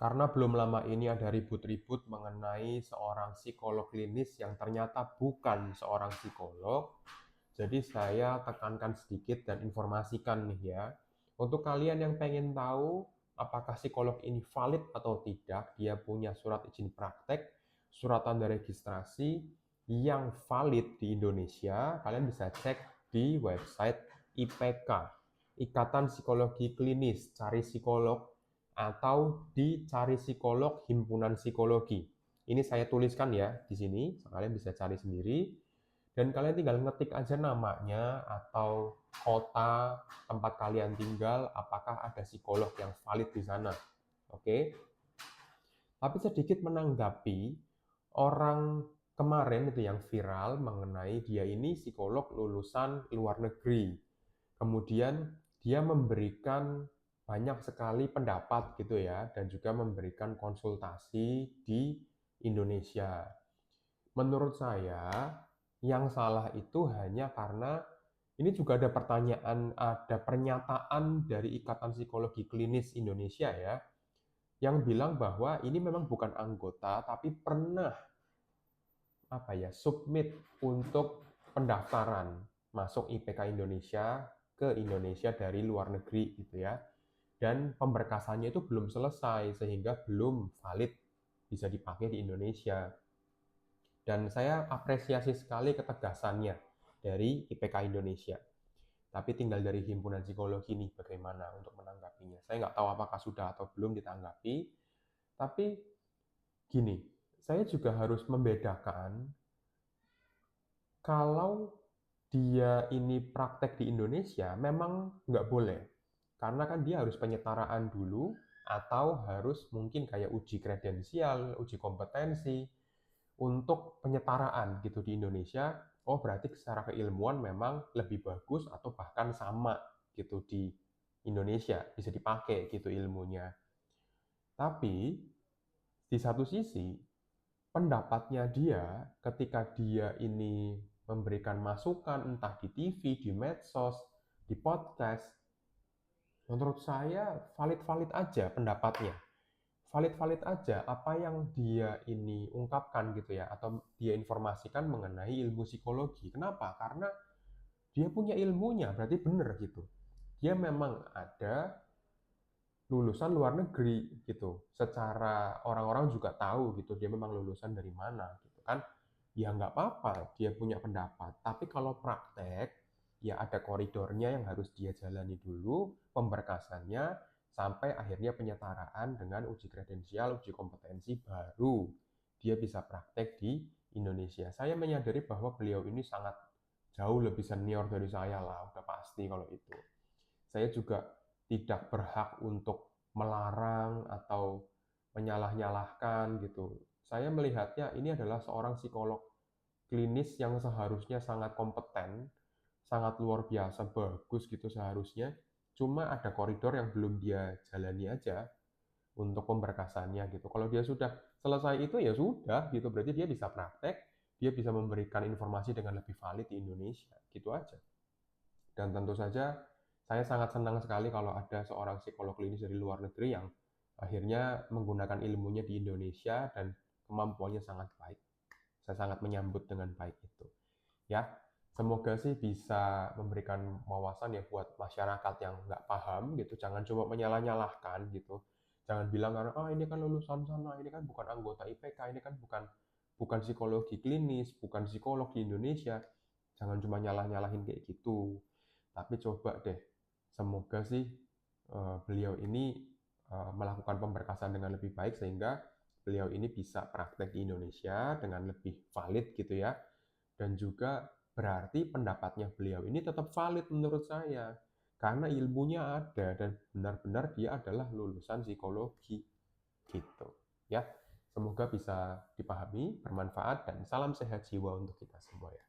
Karena belum lama ini ada ribut-ribut mengenai seorang psikolog klinis yang ternyata bukan seorang psikolog, jadi saya tekankan sedikit dan informasikan nih ya. Untuk kalian yang pengen tahu apakah psikolog ini valid atau tidak, dia punya surat izin praktek, surat tanda registrasi yang valid di Indonesia, kalian bisa cek di website IPK, Ikatan Psikologi Klinis, cari psikolog, atau di cari psikolog Himpunan Psikologi. Ini saya tuliskan ya di sini, kalian bisa cari sendiri. Dan kalian tinggal ngetik aja namanya atau kota tempat kalian tinggal, apakah ada psikolog yang valid di sana. Oke. Tapi sedikit menanggapi orang kemarin itu yang viral mengenai dia ini psikolog lulusan luar negeri. Kemudian dia memberikan banyak sekali pendapat gitu ya, dan juga memberikan konsultasi di Indonesia. Menurut saya, yang salah itu hanya karena ini juga ada pertanyaan, ada pernyataan dari Ikatan Psikologi Klinis Indonesia ya, yang bilang bahwa ini memang bukan anggota, tapi pernah submit untuk pendaftaran masuk IPK Indonesia ke Indonesia dari luar negeri gitu ya. Dan pemberkasannya itu belum selesai sehingga belum valid bisa dipakai di Indonesia. Dan saya apresiasi sekali ketegasannya dari IPK Indonesia. Tapi tinggal dari himpunan psikologi nih bagaimana untuk menanggapinya. Saya nggak tahu apakah sudah atau belum ditanggapi. Tapi gini, saya juga harus membedakan kalau dia ini praktek di Indonesia memang nggak boleh. Karena kan dia harus penyetaraan dulu atau harus mungkin kayak uji kredensial, uji kompetensi untuk penyetaraan gitu di Indonesia. Oh berarti secara keilmuan memang lebih bagus atau bahkan sama gitu di Indonesia, bisa dipakai gitu ilmunya. Tapi di satu sisi pendapatnya dia ketika dia ini memberikan masukan entah di TV, di medsos, di podcast, menurut saya valid-valid aja pendapatnya. Valid-valid aja apa yang dia ini ungkapkan gitu ya, atau dia informasikan mengenai ilmu psikologi. Kenapa? Karena dia punya ilmunya, berarti benar gitu. Dia memang ada lulusan luar negeri gitu. Secara orang-orang juga tahu gitu, dia memang lulusan dari mana gitu kan. Ya nggak apa-apa, dia punya pendapat. Tapi kalau praktek, ya ada koridornya yang harus dia jalani dulu, pemberkasannya, sampai akhirnya penyetaraan dengan uji kredensial, uji kompetensi, baru dia bisa praktek di Indonesia. Saya menyadari bahwa beliau ini sangat jauh lebih senior dari saya lah, udah pasti kalau itu. Saya juga tidak berhak untuk melarang atau menyalah-nyalahkan gitu. Saya melihatnya ini adalah seorang psikolog klinis yang seharusnya sangat kompeten, sangat luar biasa bagus gitu seharusnya. Cuma ada koridor yang belum dia jalani aja untuk pemberkasannya gitu. Kalau dia sudah selesai itu ya sudah gitu, berarti dia bisa praktek, dia bisa memberikan informasi dengan lebih valid di Indonesia, gitu aja. Dan tentu saja saya sangat senang sekali kalau ada seorang psikolog klinis dari luar negeri yang akhirnya menggunakan ilmunya di Indonesia dan kemampuannya sangat baik. Saya sangat menyambut dengan baik itu. Ya, semoga sih bisa memberikan wawasan ya buat masyarakat yang nggak paham gitu. Jangan cuma menyalah-nyalahkan gitu. Jangan bilang karena ini kan lulusan sana, ini kan bukan anggota IPK, ini kan bukan bukan psikologi klinis, bukan psikolog di Indonesia. Jangan cuma nyalah-nyalahin kayak gitu. Tapi coba deh, semoga sih beliau ini melakukan pemberkasan dengan lebih baik sehingga beliau ini bisa praktek di Indonesia dengan lebih valid gitu ya. Dan juga berarti pendapatnya beliau ini tetap valid menurut saya. Karena ilmunya ada dan benar-benar dia adalah lulusan psikologi gitu. Ya, semoga bisa dipahami, bermanfaat dan salam sehat jiwa untuk kita semua ya.